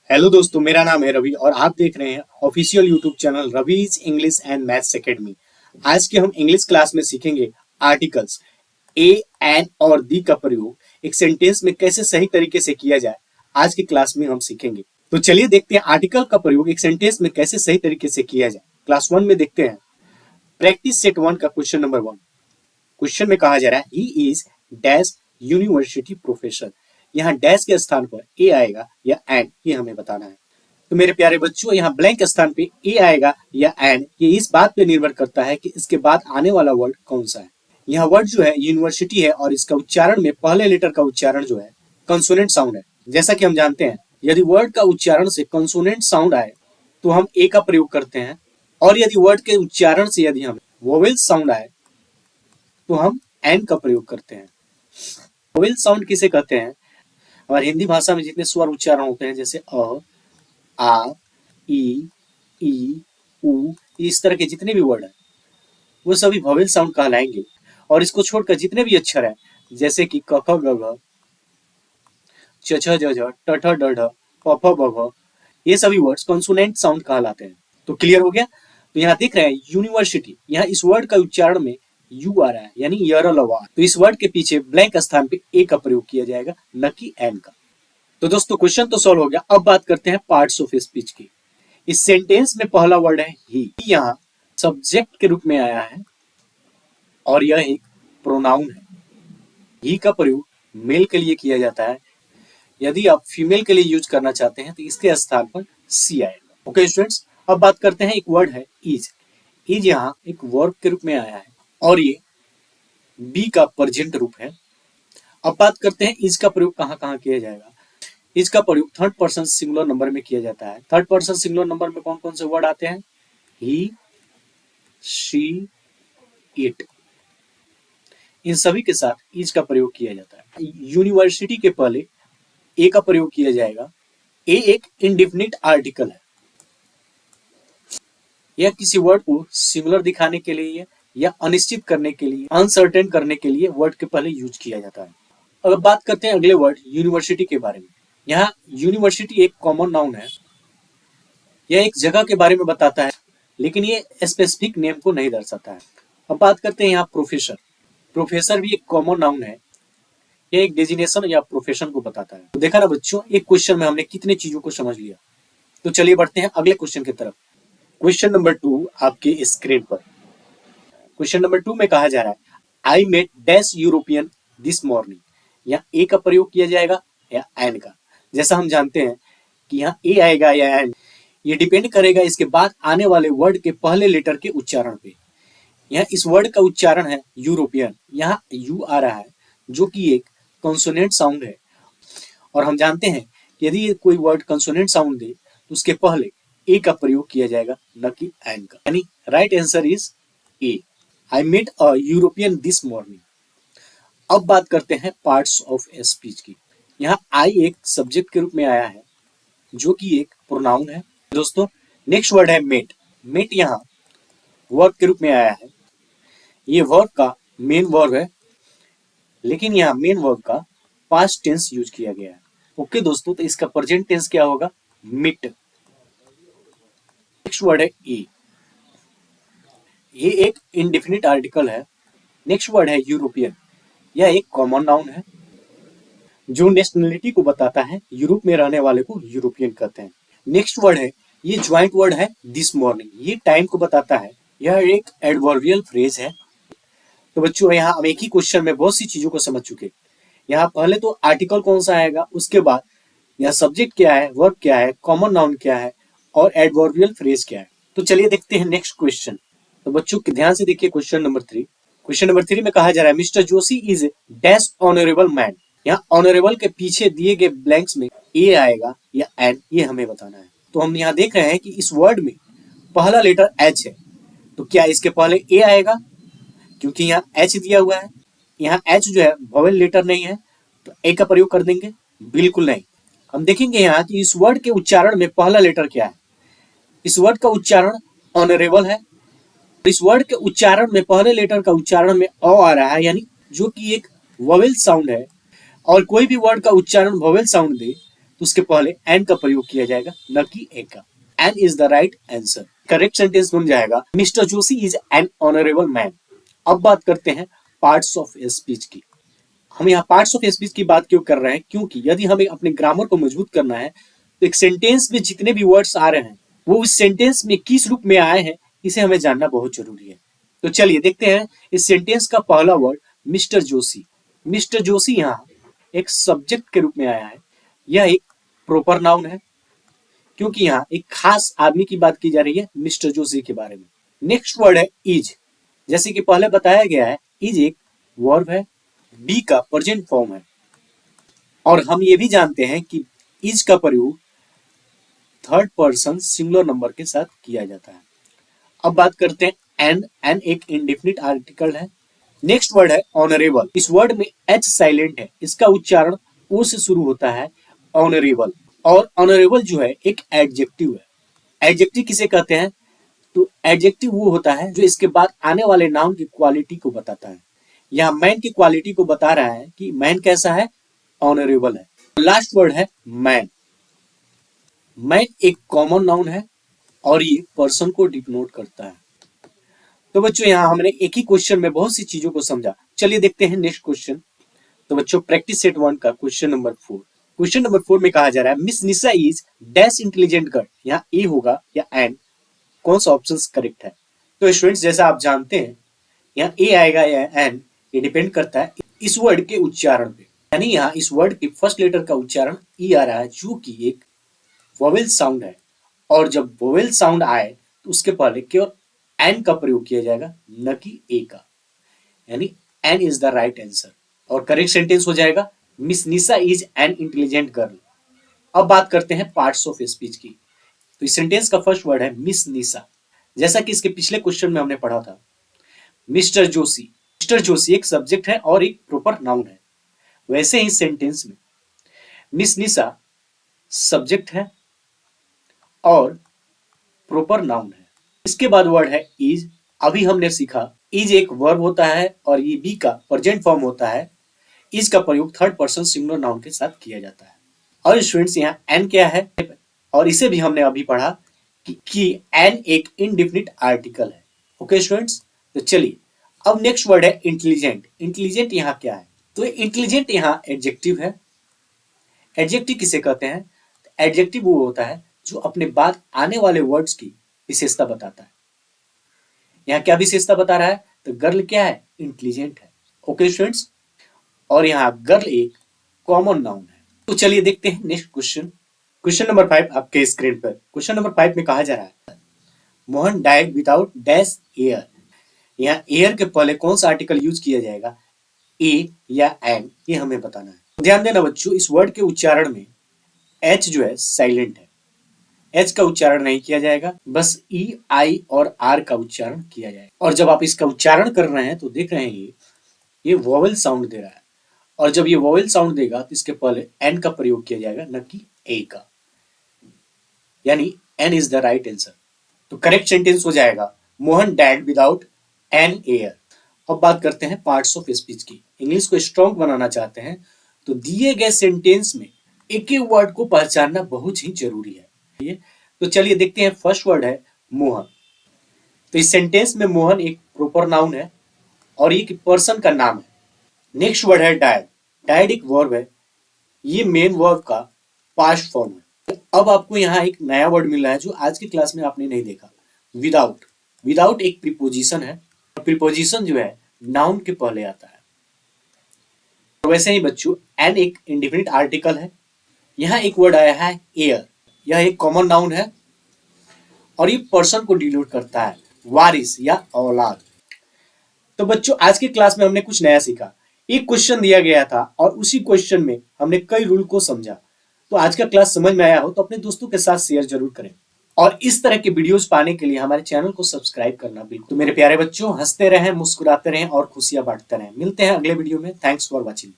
Hello दोस्तों, मेरा नाम है रवि और आप देख रहे हैं official YouTube channel Ravi's English and maths academy. आज के हम इंग्लिश क्लास में सीखेंगे आर्टिकल्स ए, एन और दी का प्रयोग एक सेंटेंस में कैसे सही तरीके से किया जाए। आज की क्लास में हम सीखेंगे। तो चलिए देखते हैं आर्टिकल का प्रयोग एक सेंटेंस में कैसे सही तरीके से किया जाए। क्लास 1 में देखते हैं। प्रैक्टिस सेट 1 का क्वेश्चन नंबर 1। क्वेश्चन में कहा जा रहा है he is dash university professor. यहाँ डैश के स्थान पर ए आएगा या एंड, ये हमें बताना है। तो मेरे प्यारे बच्चों, यहाँ ब्लैंक स्थान पे ए आएगा या एंड, ये इस बात पे निर्भर करता है कि इसके बाद आने वाला वर्ड कौन सा है। यहाँ वर्ड जो है यूनिवर्सिटी है और इसका उच्चारण में पहले लेटर का उच्चारण जो है कंसोनेंट साउंड है। जैसा कि हम जानते हैं, यदि वर्ड का उच्चारण से कंसोनेंट साउंड आए तो हम ए का प्रयोग करते हैं, और यदि वर्ड के उच्चारण से यदि हम वोवेल साउंड आए तो हम एन का प्रयोग करते हैं। वोवेल साउंड किसे कहते हैं? हमारी हिंदी भाषा में जितने स्वर उच्चारण होते हैं, जैसे अ, आ, ई, उ, इस तरह के जितने भी वर्ड हैं वो सभी वोवेल साउंड कहलाएंगे। और इसको छोड़कर जितने भी अक्षर हैं, जैसे कि क ख ग घ, च छ ज झ, ट ठ ड ढ, प फ ब भ, ये सभी वर्ड्स कॉन्सोनेंट साउंड कहलाते हैं। तो क्लियर हो गया? तो यहाँ देख रहे हैं यूनिवर्सिटी, यहाँ इस वर्ड का उच्चारण में यू आ रहा है, यानी यरलवा। तो इस वर्ड के पीछे ब्लैंक स्थान पे ए का प्रयोग किया जाएगा, न कि एन का। तो दोस्तों क्वेश्चन तो सॉल्व हो गया। अब बात करते हैं पार्ट्स ऑफ स्पीच की। इस सेंटेंस में पहला वर्ड है ही, यहाँ सब्जेक्ट के रूप में आया है और यह एक प्रोनाउन है। ही का प्रयोग मेल के लिए किया जाता है। यदि आप फीमेल के लिए यूज करना चाहते हैं तो इसके स्थान पर सी आएगा। ओके स्टूडेंट्स, अब बात करते हैं, एक वर्ड है इज। इज यहाँ एक वर्ब के रूप में आया है और ये बी का प्रेजेंट रूप है। अब बात करते हैं इज का प्रयोग कहाँ कहाँ किया जाएगा। इज का प्रयोग थर्ड पर्सन सिंगुलर नंबर में किया जाता है। थर्ड पर्सन सिंगुलर नंबर में कौन कौन से वर्ड आते हैं? ही, शी, इट, इन सभी के साथ इज का प्रयोग किया जाता है। यूनिवर्सिटी के पहले ए का प्रयोग किया जाएगा। ए एक इंडेफिनिट आर्टिकल है। यह किसी वर्ड को सिंगुलर दिखाने के लिए या अनिश्चित करने के लिए, अनसर्टेन करने के लिए वर्ड के पहले यूज किया जाता है। अब बात करते हैं अगले वर्ड यूनिवर्सिटी के बारे में। यहाँ यूनिवर्सिटी एक कॉमन नाउन है। यह एक जगह के बारे में बताता है, लेकिन ये स्पेसिफिक नेम को नहीं दर्शाता है। अब बात करते हैं यहाँ प्रोफेसर। प्रोफेसर भी एक कॉमन नाउन है। यह एक डेजिग्नेशन या प्रोफेशन को बताता है। तो देखा ना बच्चों, एक क्वेश्चन में हमने कितने चीजों को समझ लिया। तो चलिए बढ़ते हैं अगले क्वेश्चन की तरफ। क्वेश्चन नंबर 2 आपके स्क्रीन पर। क्वेश्चन नंबर 2 में कहा जा रहा है I met dash European this morning. यहाँ ए का प्रयोग किया जाएगा या एन का। जैसा हम जानते हैं कि यहाँ ए आएगा या एन, ये डिपेंड करेगा इसके बाद आने वाले वर्ड के पहले लेटर के उच्चारण पे। यहाँ इस वर्ड का उच्चारण है यूरोपियन, यहाँ यू आ रहा है जो कि एक कंसोनेंट साउंड है। और हम जानते हैं कि यदि कोई वर्ड कंसोनेंट साउंड दे तो उसके पहले ए का प्रयोग किया जाएगा, न कि एन का। यानी right answer is A. I met a European this morning. अब बात करते हैं पार्ट्स ऑफ स्पीच की। यहाँ आई एक सब्जेक्ट के रूप में आया है जो कि एक प्रोनाउन है। दोस्तों नेक्स्ट वर्ड है मेट। मेट यहाँ वर्ब के रूप में आया है। ये वर्ब का मेन वर्ब है, लेकिन यहाँ मेन वर्ब का पास्ट टेंस यूज किया गया है। ओके दोस्तों, तो इसका प्रेजेंट टेंस क्या होगा? मिट। नेक्स्ट वर्ड है ए। ये एक इंडेफिनिट आर्टिकल है। नेक्स्ट वर्ड है यूरोपियन। यह एक कॉमन नाउन है जो नेशनलिटी को बताता है। यूरोप में रहने वाले को यूरोपियन कहते हैं। नेक्स्ट वर्ड है, ये ज्वाइंट वर्ड है दिस मॉर्निंग। ये टाइम को बताता है। यह एक एडवर्बियल फ्रेज है। तो बच्चों यहाँ हम एक ही क्वेश्चन में बहुत सी चीजों को समझ चुके। यहाँ पहले तो आर्टिकल कौन सा आएगा, उसके बाद यहाँ सब्जेक्ट क्या है, वर्ब क्या है, कॉमन नाउन क्या है और एडवर्बियल फ्रेज क्या है। तो चलिए देखते हैं नेक्स्ट क्वेश्चन। तो बच्चों ध्यान से देखिए क्वेश्चन नंबर 3। क्वेश्चन नंबर 3 में कहा जा रहा है mister Joshi is dash honourable man. यहाँ ऑनरेबल के पीछे दिए गए ब्लैंक्स में ए आएगा या एन, ये हमें बताना है। तो हम यहाँ देख रहे हैं कि इस वर्ड में पहला लेटर एच है, तो क्या इसके पहले ए आएगा? क्योंकि यहाँ एच दिया हुआ है। यहाँ एच जो है वोवेल लेटर नहीं है, तो ए का प्रयोग कर देंगे? बिल्कुल नहीं। हम देखेंगे यहाँ कि इस वर्ड के उच्चारण में पहला लेटर क्या है। इस वर्ड का उच्चारण ऑनरेबल है। इस वर्ड के उच्चारण में पहले लेटर का उच्चारण में अ आ रहा है, यानी जो कि एक वोवेल साउंड है। और कोई भी वर्ड का उच्चारण वोवेल साउंड दे तो उसके पहले एन का प्रयोग किया जाएगा, न कि ए का। An is the right answer. Correct sentence बन जाएगा Mister Joshi is an honourable man. अब बात करते हैं पार्ट्स ऑफ स्पीच की। हम यहाँ पार्ट्स ऑफ स्पीच की बात क्यों कर रहे हैं, क्योंकि यदि हमें अपने ग्रामर को मजबूत करना है तो एक सेंटेंस में जितने भी वर्ड्स आ रहे हैं वो उस सेंटेंस में किस रूप में आए हैं इसे हमें जानना बहुत जरूरी है। तो चलिए देखते हैं इस सेंटेंस का पहला word mister Joshi. Mister Joshi यहाँ एक सब्जेक्ट के रूप में आया है। यह एक प्रॉपर नाउन है क्योंकि यहाँ एक खास आदमी की बात की जा रही है मिस्टर जोशी के बारे में। नेक्स्ट वर्ड है इज। जैसे कि पहले बताया गया है इज एक वर्ब है, बी का प्रेजेंट फॉर्म है और हम ये भी जानते हैं कि इज का प्रयोग थर्ड पर्सन सिंगुलर नंबर के साथ किया जाता है। अब बात करते हैं एन। एन एक इंडेफिनिट आर्टिकल है। नेक्स्ट वर्ड है ऑनरेबल। इस वर्ड में एच साइलेंट है, इसका उच्चारण ओ से शुरू होता है, ऑनरेबल। और ऑनरेबल जो है एक एडजेक्टिव है। एडजेक्टिव किसे कहते हैं, तो एडजेक्टिव वो होता है जो इसके बाद आने वाले नाउन की क्वालिटी को बताता है। यहाँ मैन की क्वालिटी को बता रहा है कि मैन कैसा है, ऑनरेबल है। लास्ट वर्ड है मैन। मैन एक कॉमन नाउन है और ये पर्सन को डिनोट करता है। तो बच्चों यहाँ हमने एक ही क्वेश्चन में बहुत सी चीजों को समझा। चलिए देखते हैं नेक्स्ट क्वेश्चन। तो बच्चों प्रैक्टिस सेट 1 का क्वेश्चन नंबर 4। क्वेश्चन नंबर 4 में कहा जा रहा है miss Nisha is dash intelligent girl. यहाँ ए होगा या एन, कौन सा ऑप्शन करेक्ट है। तो स्टूडेंट्स जैसा आप जानते हैं यहाँ ए आएगा या एन, ये डिपेंड करता है इस वर्ड के उच्चारण पे। यानी यहाँ इस वर्ड के फर्स्ट लेटर का उच्चारण ई आ रहा है जो कि एक वोवेल साउंड है और जब वोवेल साउंड आए तो उसके पहले केवल एन का प्रयोग किया जाएगा, न कि ए का। यानी an is the right answer और करेक्ट सेंटेंस हो जाएगा Miss Nisha is an intelligent girl. अब बात करते हैं पार्ट्स ऑफ स्पीच की। तो इस सेंटेंस का फर्स्ट वर्ड है मिस निशा। जैसा कि इसके पिछले क्वेश्चन में हमने पढ़ा था मिस्टर जोशी। मिस्टर जोशी एक सब्जेक्ट है और एक प्रॉपर नाउन है। वैसे ही सेंटेंस में मिस निशा सब्जेक्ट है और प्रॉपर नाउन है। इसके बाद वर्ड है इज। अभी हमने सीखा इज एक वर्ब होता है और ये बी का प्रेजेंट फॉर्म होता है। इज का प्रयोग थर्ड पर्सन सिंगुलर नाउन के साथ किया जाता है। और स्टूडेंट्स यहाँ एन क्या है, और इसे भी हमने अभी पढ़ा कि एन एक इनडिफिनिट आर्टिकल है। ओके स्टूडेंट्स, तो चलिए अब नेक्स्ट वर्ड है इंटेलिजेंट। इंटेलिजेंट यहाँ क्या है, तो इंटेलिजेंट यहाँ एडजेक्टिव है। एडजेक्टिव किसे कहते हैं, एडजेक्टिव वो होता है जो अपने बाद आने वाले वर्ड्स की विशेषता बताता है। यहाँ क्या विशेषता बता रहा है, तो गर्ल क्या है, इंटेलिजेंट है। ओके स्टूडेंट्स, और यहाँ गर्ल एक कॉमन नाउन है। तो चलिए देखते हैं नेक्स्ट क्वेश्चन। क्वेश्चन नंबर 5 आपके स्क्रीन पर। क्वेश्चन नंबर 5 में कहा जा रहा है Mohan died without dash air. यहाँ एयर के पहले कौन सा आर्टिकल यूज किया जाएगा, ए या एन, ये हमें बताना है। ध्यान देना बच्चों, इस वर्ड के उच्चारण में एच जो है साइलेंट है। एच का उच्चारण नहीं किया जाएगा, बस ई, आई और आर का उच्चारण किया जाएगा। और जब आप इसका उच्चारण कर रहे हैं तो देख रहे हैं ये वोवेल साउंड दे रहा है और जब ये वोवेल साउंड देगा तो इसके पहले एन का प्रयोग किया जाएगा, न कि ए का। यानी an is the right answer. तो करेक्ट सेंटेंस हो जाएगा Mohan dad without an air. अब बात करते हैं पार्ट्स ऑफ स्पीच की। इंग्लिश को स्ट्रॉन्ग बनाना चाहते हैं तो दिए गए सेंटेंस में एक एक वर्ड को पहचानना बहुत ही जरूरी है। तो चलिए देखते हैं। फर्स्ट वर्ड है मोहन। तो इस सेंटेंस में मोहन एक प्रॉपर नाउन है और ये एक पर्सन का नाम है। नेक्स्ट वर्ड है डायड। डायड एक वर्ब है, ये मेन वर्ब का पास्ट फॉर्म है। अब आपको यहाँ एक नया वर्ड मिल रहा है जो आज की क्लास में आपने नहीं देखा, विदाउट। विदाउट एक प्रीपोजिशन है और प्रीपोजिशन जो है नाउन के पहले आता है। तो वैसे ही बच्चों एन एक इंडेफिनिट आर्टिकल है। यहाँ एक वर्ड आया है एयर, यह एक कॉमन नाउन है और ये पर्सन को डिनोट करता है, वारिस या औलाद। तो बच्चों आज की क्लास में हमने कुछ नया सीखा। एक क्वेश्चन दिया गया था और उसी क्वेश्चन में हमने कई रूल को समझा। तो आज का क्लास समझ में आया हो तो अपने दोस्तों के साथ शेयर जरूर करें और इस तरह के वीडियोस पाने के लिए हमारे चैनल को सब्सक्राइब करना बिल्कुल। तो मेरे प्यारे बच्चों, हंसते रहें, मुस्कुराते रहें और खुशियां बांटते रहें। मिलते हैं अगले वीडियो में। Thanks for watching.